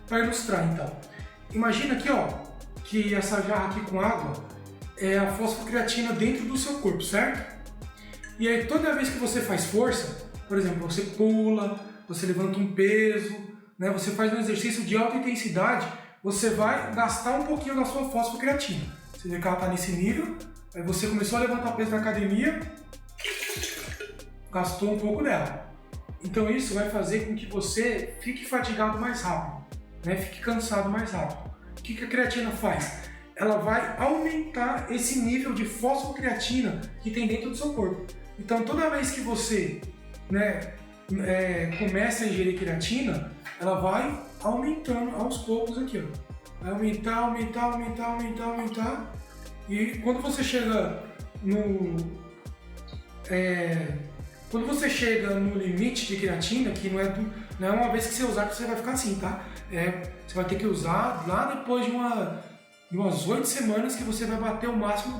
para ilustrar então. Imagina aqui, ó, que essa jarra aqui com água é a fosfocreatina dentro do seu corpo, certo? E aí toda vez que você faz força, por exemplo, você pula, você levanta um peso, né, você faz um exercício de alta intensidade, você vai gastar um pouquinho da sua fosfocreatina. Você vê que ela está nesse nível, aí você começou a levantar peso na academia, gastou um pouco dela. Então isso vai fazer com que você fique fatigado mais rápido, né? Fique cansado mais rápido. O que a creatina faz? Ela vai aumentar esse nível de fosfocreatina que tem dentro do seu corpo. Então toda vez que você, né, começa a ingerir creatina, ela vai aumentando aos poucos aqui, ó. Vai aumentar. E quando você chega no limite de creatina, que não é uma vez que você usar que você vai ficar assim, tá? Você vai ter que usar lá depois de umas 8 semanas que você vai bater o máximo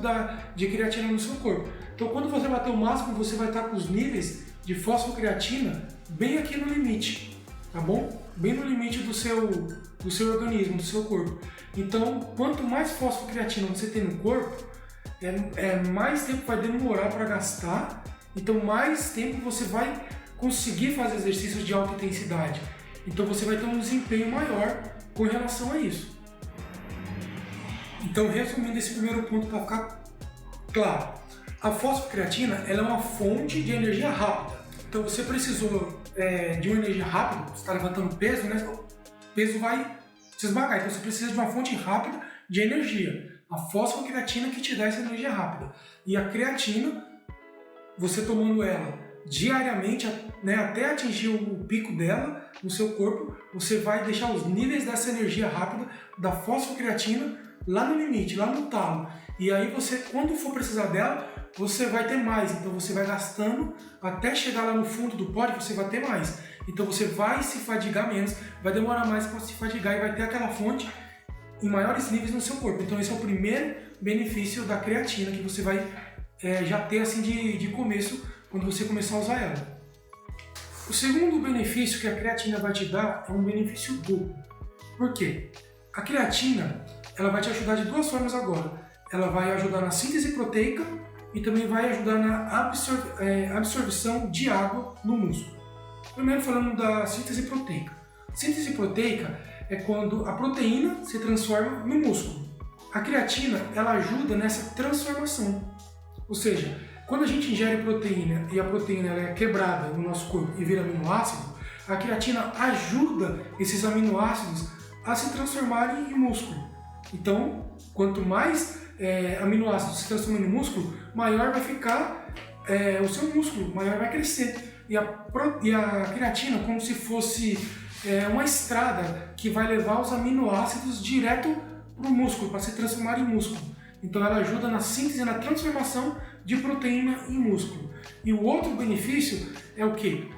de creatina no seu corpo. Então quando você bater o máximo, você vai estar com os níveis de fosfocreatina bem aqui no limite, tá bom? Bem no limite do seu organismo, do seu corpo. Então quanto mais fosfocreatina você tem no corpo, mais tempo vai demorar para gastar. Então mais tempo você vai conseguir fazer exercícios de alta intensidade. Então você vai ter um desempenho maior com relação a isso. Então resumindo esse primeiro ponto para ficar claro, a fosfocreatina ela é uma fonte de energia rápida. Então você precisou de uma energia rápida, você está levantando peso, né? O peso vai se esmagar, então você precisa de uma fonte rápida de energia. A fosfocreatina que te dá essa energia rápida. E a creatina, você tomando ela diariamente, né, até atingir o pico dela no seu corpo, você vai deixar os níveis dessa energia rápida da fosfocreatina lá no limite, lá no talo. E aí você, quando for precisar dela, você vai ter mais. Então você vai gastando até chegar lá no fundo do pódio, você vai ter mais. Então você vai se fadigar menos, vai demorar mais para se fadigar e vai ter aquela fonte em maiores níveis no seu corpo. Então esse é o primeiro benefício da creatina que você vai já ter assim de começo quando você começar a usar ela. O segundo benefício que a creatina vai te dar é um benefício duplo. Por quê? A creatina ela vai te ajudar de duas formas agora. Ela vai ajudar na síntese proteica e também vai ajudar na absorção de água no músculo. Primeiro falando da síntese proteica. Síntese proteica é quando a proteína se transforma no músculo. A creatina ela ajuda nessa transformação. Ou seja, quando a gente ingere proteína e a proteína ela é quebrada no nosso corpo e vira aminoácido, a creatina ajuda esses aminoácidos a se transformarem em músculo. Então, quanto mais aminoácidos se transformam em músculo, maior vai ficar o seu músculo, maior vai crescer. E a creatina como se fosse uma estrada que vai levar os aminoácidos direto para o músculo, para se transformar em músculo. Então ela ajuda na síntese, na transformação de proteína em músculo. E o outro benefício é o quê?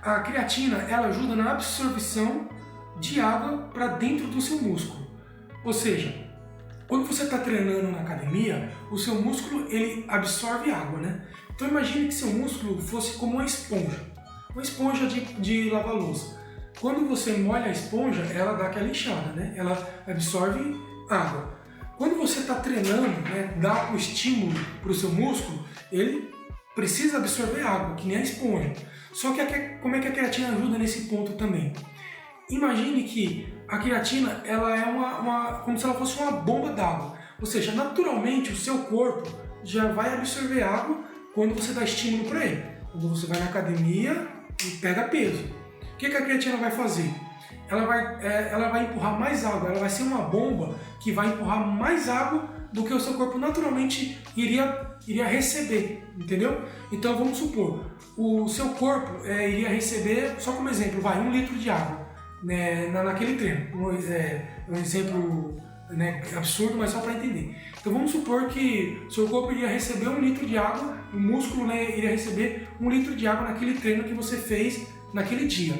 A creatina ela ajuda na absorção de água para dentro do seu músculo. Ou seja, quando você está treinando na academia, o seu músculo ele absorve água, né? Então imagine que seu músculo fosse como uma esponja de lavar louça. Quando você molha a esponja, ela dá aquela inchada, né? Ela absorve água. Quando você está treinando, né, dá o estímulo para o seu músculo, ele precisa absorver água, que nem a esponja. Só que como é que a creatina ajuda nesse ponto também? Imagine que a creatina ela é como se ela fosse uma bomba d'água. Ou seja, naturalmente o seu corpo já vai absorver água quando você dá estímulo para ele. Quando você vai na academia e pega peso. O que a creatina vai fazer? Ela vai empurrar mais água, ela vai ser uma bomba que vai empurrar mais água do que o seu corpo naturalmente iria receber, entendeu? Então vamos supor, o seu corpo iria receber, só como exemplo, 1 litro de água, né, naquele treino. Um exemplo, né, absurdo, mas só para entender. Então vamos supor que o seu corpo iria receber 1 litro de água, o músculo, né, iria receber 1 litro de água naquele treino que você fez naquele dia.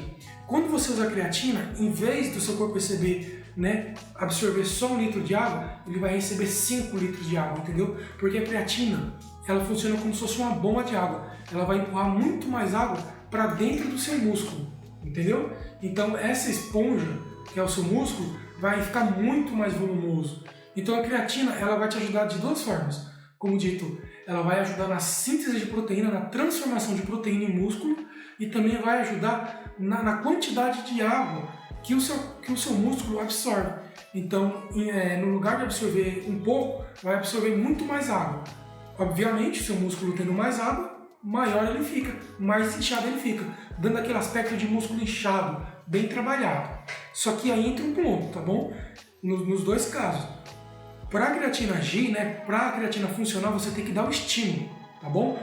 Quando você usa a creatina, em vez do seu corpo receber, né, absorver só 1 litro de água, ele vai receber 5 litros de água, entendeu? Porque a creatina, ela funciona como se fosse uma bomba de água. Ela vai empurrar muito mais água para dentro do seu músculo, entendeu? Então essa esponja que é o seu músculo, vai ficar muito mais volumoso. Então a creatina ela vai te ajudar de duas formas. Como dito, ela vai ajudar na síntese de proteína, na transformação de proteína em músculo e também vai ajudar na quantidade de água que o seu músculo absorve. Então, no lugar de absorver um pouco, vai absorver muito mais água. Obviamente, seu músculo tendo mais água, maior ele fica, mais inchado ele fica, dando aquele aspecto de músculo inchado, bem trabalhado. Só que aí entra um ponto, tá bom? Nos dois casos. Para a creatina agir, para a creatina funcionar, você tem que dar o estímulo, tá bom?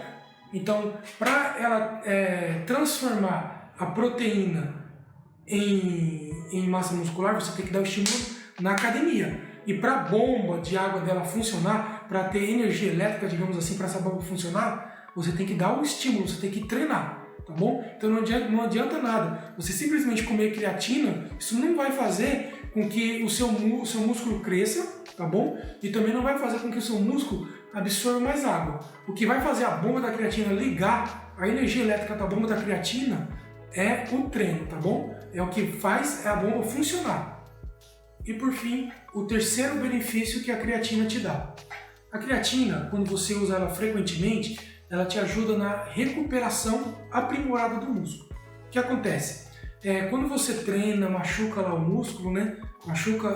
Então, para ela transformar a proteína em massa muscular, você tem que dar o estímulo na academia. E para a bomba de água dela funcionar, para ter energia elétrica, digamos assim, para essa bomba funcionar, você tem que dar o estímulo, você tem que treinar, tá bom? Então não adianta nada você simplesmente comer creatina, isso não vai fazer com que o seu músculo cresça, tá bom? E também não vai fazer com que o seu músculo absorva mais água. O que vai fazer a bomba da creatina ligar, a energia elétrica da bomba da creatina, é o treino, tá bom? É o que faz a bomba funcionar. E por fim, o terceiro benefício que a creatina te dá. A creatina, quando você usa ela frequentemente, ela te ajuda na recuperação aprimorada do músculo. O que acontece? Quando você treina, machuca lá o músculo, machuca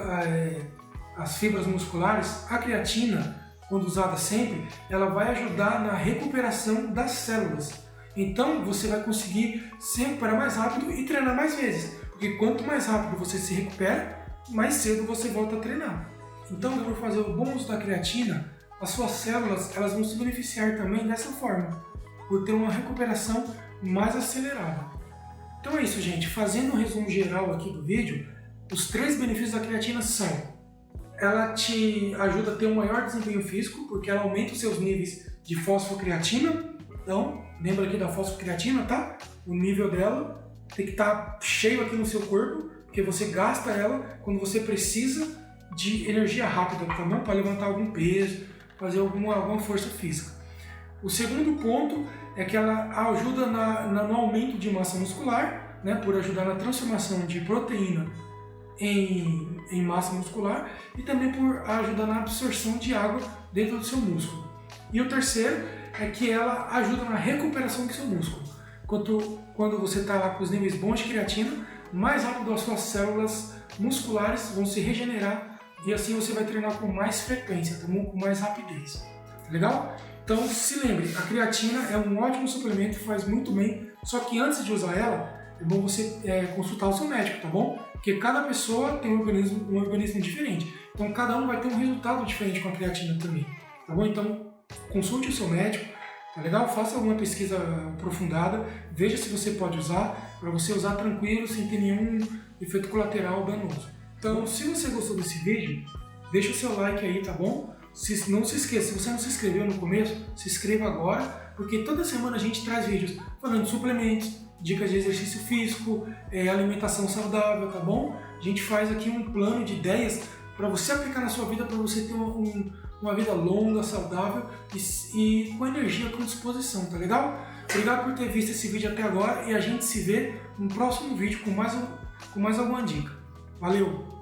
as fibras musculares, a creatina, quando usada sempre, ela vai ajudar na recuperação das células. Então você vai conseguir se recuperar mais rápido e treinar mais vezes, porque quanto mais rápido você se recupera, mais cedo você volta a treinar. Então, por fazer o bom uso da creatina, as suas células elas vão se beneficiar também dessa forma, por ter uma recuperação mais acelerada. Então é isso, gente. Fazendo um resumo geral aqui do vídeo, os 3 benefícios da creatina são: ela te ajuda a ter um maior desempenho físico, porque ela aumenta os seus níveis de fosfocreatina. Então, lembra aqui da fosfocreatina, tá? O nível dela tem que estar cheio aqui no seu corpo, porque você gasta ela quando você precisa de energia rápida, tá bom? Para levantar algum peso, fazer alguma força física. O segundo ponto é que ela ajuda no aumento de massa muscular, por ajudar na transformação de proteína em massa muscular e também por ajudar na absorção de água dentro do seu músculo. E o terceiro é que ela ajuda na recuperação do seu músculo. Quando você está lá com os níveis bons de creatina, mais rápido as suas células musculares vão se regenerar e assim você vai treinar com mais frequência, com mais rapidez. Tá legal? Então se lembre, a creatina é um ótimo suplemento, faz muito bem, só que antes de usar ela, é bom você consultar o seu médico, tá bom? Porque cada pessoa tem um organismo diferente, então cada um vai ter um resultado diferente com a creatina também, tá bom? Então consulte o seu médico, tá legal? Faça alguma pesquisa aprofundada, veja se você pode usar, para você usar tranquilo, sem ter nenhum efeito colateral danoso. Então, se você gostou desse vídeo, deixa o seu like aí, tá bom? Não se esqueça, se você não se inscreveu no começo, se inscreva agora, porque toda semana a gente traz vídeos falando de suplementos, dicas de exercício físico, alimentação saudável, tá bom? A gente faz aqui um plano de ideias para você aplicar na sua vida, para você ter uma vida longa, saudável e com energia, com disposição, tá legal? Obrigado por ter visto esse vídeo até agora e a gente se vê no próximo vídeo com mais alguma dica. Valeu!